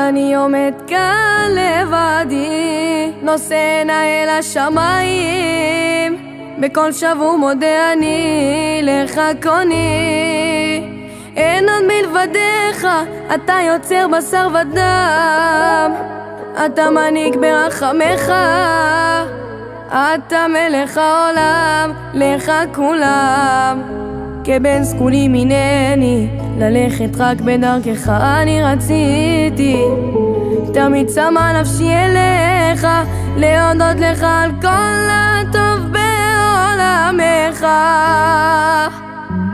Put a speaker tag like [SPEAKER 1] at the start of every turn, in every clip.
[SPEAKER 1] אני עומד כאן לבדי, נושא עיניי אל השמיים, בכל שב ומודה אני לך קוני. אין עוד מלבדיך, אתה יוצר בשר ודם, אתה מנהיג ברחמך, אתה מלך העולם, לך כולם. כבן סגולים הנני, ללכת רק בדרכך אני רציתי, תמיד שמה נפשי אליך, להודות לך על כל הטוב בעולמך.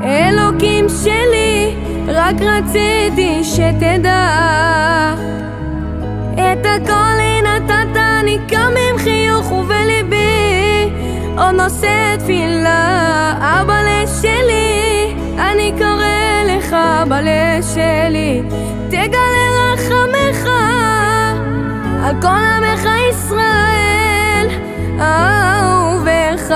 [SPEAKER 1] אלוקים שלי, רק רציתי שתדע, את הכל נתת, אני קם עם חיוך ובליבי עוד נושא תפילה. אבא שלי, אני קורא לך אבא שלי, תגלה רחמך על כל עמך ישראל אהובך.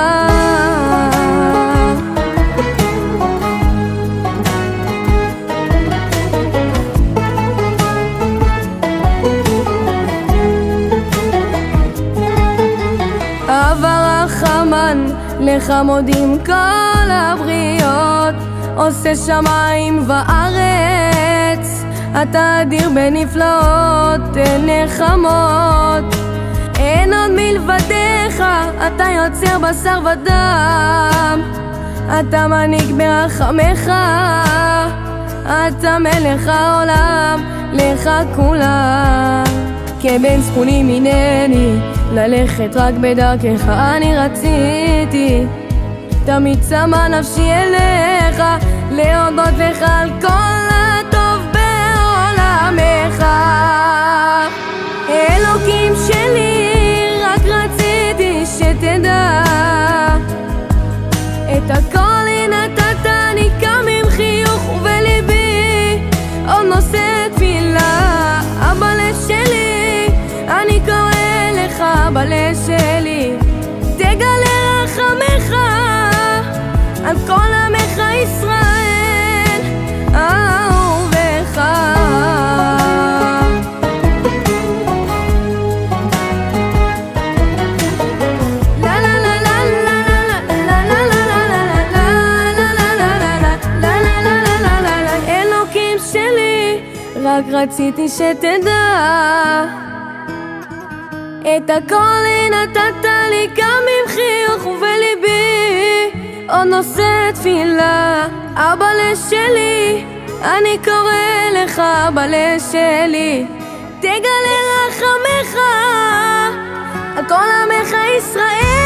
[SPEAKER 1] אבא רחמן, לך מודים כל הבריות, עושה שמיים וארץ, אתה אדיר בנפלאות נחמות. אין עוד מלבדיך, אתה יוצר בשר ודם, אתה מנהיג ברחמך, אתה מלך העולם, לך כולם. כבן סגולים הנני, ללכת רק בדרכך אני רציתי, תמיד שמה נפשי אליך, להודות לך על כל הטוב בעולמך. אלוקים שלי, רק רציתי שתדע, את הכל נתת, אני קם עם חיוך ובליבי עוד נושא תפילה. אבא שלי, אני קורא לך אבא שלי, תגלה רחמך על כל עמך ישראל אהובך. אלוקים שלי, רק רציתי שתדע, את הכל נתת לי, קם עם חיוך ובליבי עוד נושא תפילה. אבא שלי, אני קורא לך אבא שלי, תגלה רחמך על כל עמך ישראל